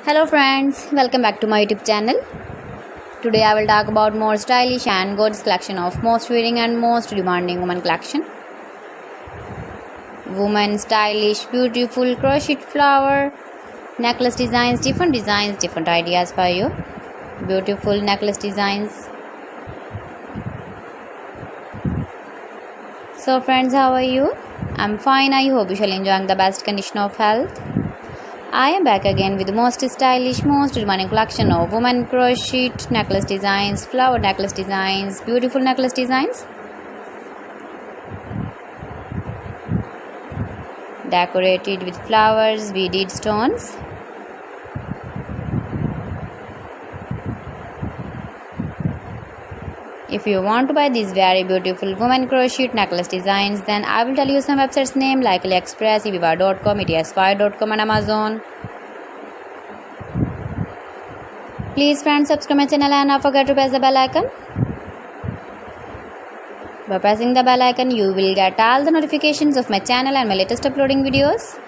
Hello friends, welcome back to my YouTube channel. Today I will talk about more stylish and gorgeous collection of most wearing and most demanding women collection. Women stylish, beautiful crocheted flower necklace designs, different ideas for you. Beautiful necklace designs. So friends, how are you? I'm fine. I hope you shall enjoying the best condition of health. I am back again with the most stylish, most demanding collection of women crochet necklace designs, flower necklace designs, beautiful necklace designs, decorated with flowers, beaded stones. If you want to buy these very beautiful women crochet necklace designs, then I will tell you some websites name like AliExpress, eBay.com, ets5.com and Amazon. Please friends, subscribe my channel and don't forget to press the bell icon. By pressing the bell icon, you will get all the notifications of my channel and my latest uploading videos.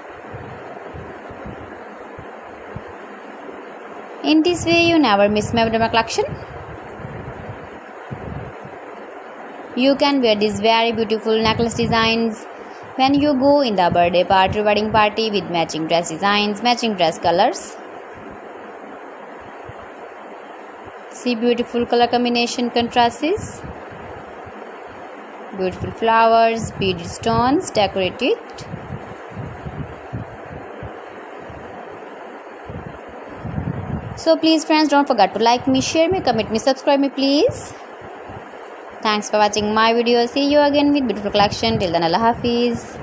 In this way, you never miss my collection. You can wear these very beautiful necklace designs when you go in the birthday party, wedding party with matching dress designs, matching dress colors. See beautiful color combination contrasts. Beautiful flowers, beaded stones, decorated. So please friends, don't forget to like me, share me, comment me, subscribe me please. Thanks for watching my video. See you again with beautiful collection. Till then, Allah Hafiz.